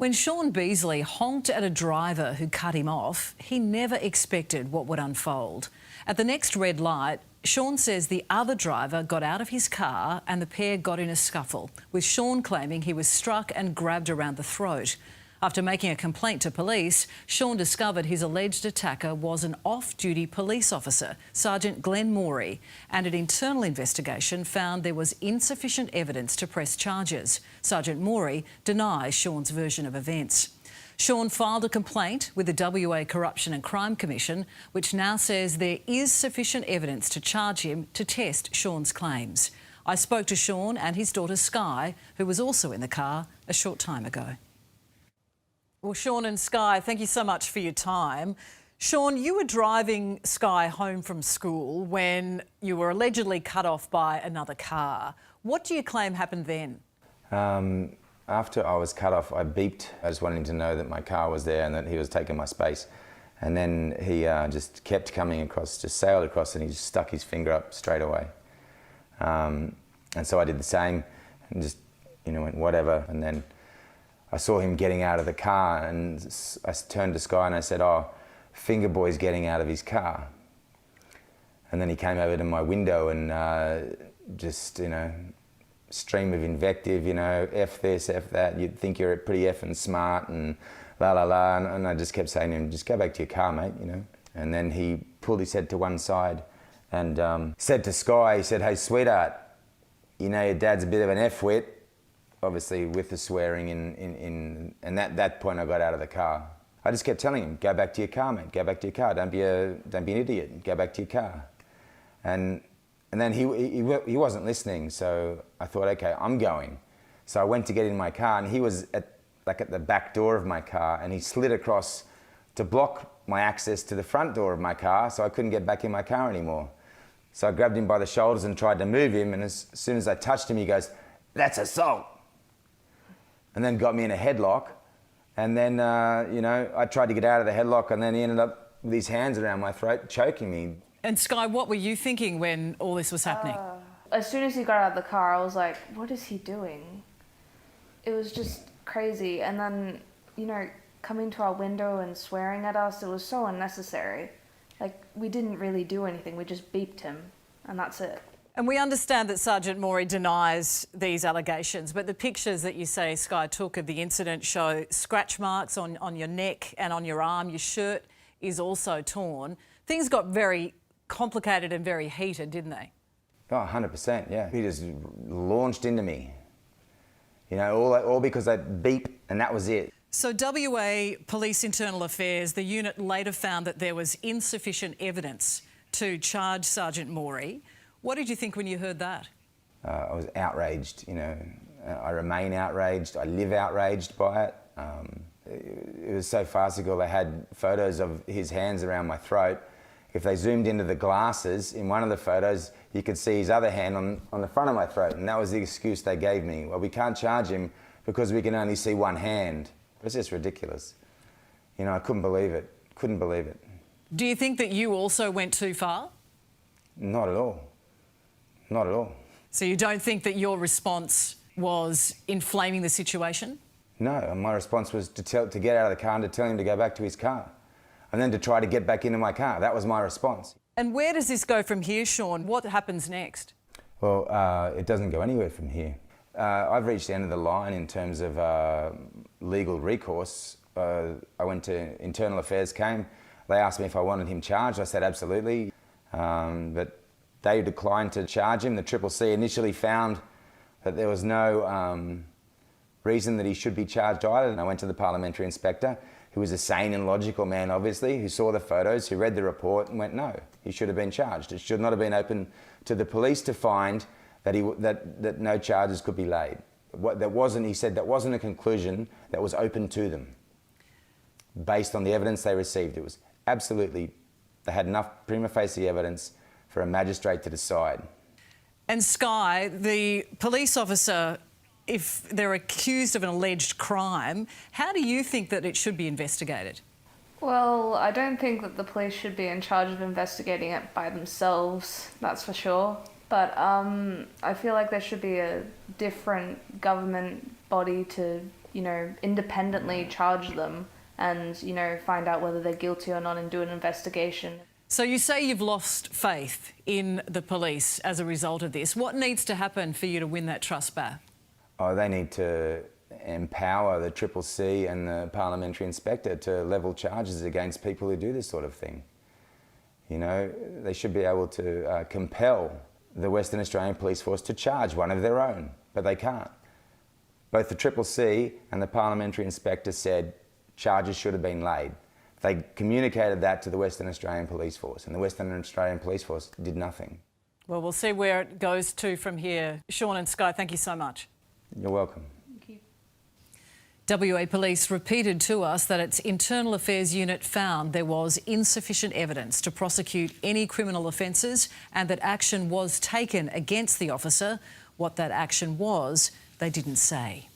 When Sean Beasley honked at a driver who cut him off, he never expected what would unfold. At the next red light, Sean says the other driver got out of his car and the pair got in a scuffle, with Sean claiming he was struck and grabbed around the throat. After making a complaint to police, Sean discovered his alleged attacker was an off-duty police officer, Sergeant Glenn Morey, and an internal investigation found there was insufficient evidence to press charges. Sergeant Morey denies Sean's version of events. Sean filed a complaint with the WA Corruption and Crime Commission, which now says there is sufficient evidence to charge him to test Sean's claims. I spoke to Sean and his daughter Sky, who was also in the car a short time ago. Well, Sean and Sky, thank you so much for your time. Sean, you were driving Sky home from school when you were allegedly cut off by another car. What do you claim happened then? After I was cut off, I beeped. I just wanted him to know that my car was there and that he was taking my space. And then he just kept coming across, just sailed across, and he just stuck his finger up straight away. And so I did the same and just, went whatever. And then I saw him getting out of the car, and I turned to Sky and I said, "Oh, Finger Boy's getting out of his car." And then he came over to my window and just, stream of invective, F this, F that, you'd think you're pretty effing smart and la la la. And I just kept saying to him, "Just go back to your car, mate," And then he pulled his head to one side and said to Sky, he said, "Hey, sweetheart, your dad's a bit of an F-wit," obviously with the swearing and at that point I got out of the car. I just kept telling him, "Go back to your car, mate, go back to your car, don't be an idiot, go back to your car." And then he wasn't listening, so I thought, okay, I'm going. So I went to get in my car, and he was at the back door of my car, and he slid across to block my access to the front door of my car, so I couldn't get back in my car anymore. So I grabbed him by the shoulders and tried to move him, and as soon as I touched him, he goes, "That's assault." And then got me in a headlock. And then, I tried to get out of the headlock, and then he ended up with his hands around my throat, choking me. And Sky, what were you thinking when all this was happening? As soon as he got out of the car, I was like, what is he doing? It was just crazy. And then, coming to our window and swearing at us, it was so unnecessary. Like, we didn't really do anything, we just beeped him, and that's it. And we understand that Sergeant Morey denies these allegations, but the pictures that you say Sky took of the incident show scratch marks on your neck and on your arm. Your shirt is also torn. Things got very complicated and very heated, didn't they? Oh, 100%, yeah. He just launched into me. All because I beep, and that was it. So WA Police Internal Affairs, the unit later found that there was insufficient evidence to charge Sergeant Morey. What did you think when you heard that? I was outraged, I remain outraged, I live outraged by it. It was so farcical. They had photos of his hands around my throat. If they zoomed into the glasses, in one of the photos, you could see his other hand on the front of my throat, and that was the excuse they gave me. Well, we can't charge him because we can only see one hand. It's just ridiculous. I couldn't believe it, couldn't believe it. Do you think that you also went too far? Not at all. Not at all. So you don't think that your response was inflaming the situation? No, my response was to get out of the car and to tell him to go back to his car, and then to try to get back into my car. That was my response. And where does this go from here, Sean? What happens next? Well, it doesn't go anywhere from here. I've reached the end of the line in terms of legal recourse. I went to Internal Affairs, came. They asked me if I wanted him charged. I said absolutely, but they declined to charge him. The CCC initially found that there was no reason that he should be charged either. And I went to the parliamentary inspector, who was a sane and logical man, obviously, who saw the photos, who read the report and went, no, he should have been charged. It should not have been open to the police to find that no charges could be laid. He said that wasn't a conclusion that was open to them based on the evidence they received. It was absolutely, they had enough prima facie evidence for a magistrate to decide. And Sky, the police officer, if they're accused of an alleged crime, how do you think that it should be investigated? Well, I don't think that the police should be in charge of investigating it by themselves, that's for sure. But I feel like there should be a different government body to you know, independently charge them and, you know, find out whether they're guilty or not and do an investigation. So you say you've lost faith in the police as a result of this. What needs to happen for you to win that trust back? Oh, they need to empower the CCC and the Parliamentary Inspector to level charges against people who do this sort of thing. You know, they should be able to compel the Western Australian Police Force to charge one of their own, but they can't. Both the CCC and the Parliamentary Inspector said charges should have been laid. They communicated that to the Western Australian Police Force, and the Western Australian Police Force did nothing. Well, we'll see where it goes to from here. Sean and Sky, thank you so much. You're welcome. WA Police repeated to us that its Internal Affairs Unit found there was insufficient evidence to prosecute any criminal offences and that action was taken against the officer. What that action was, they didn't say.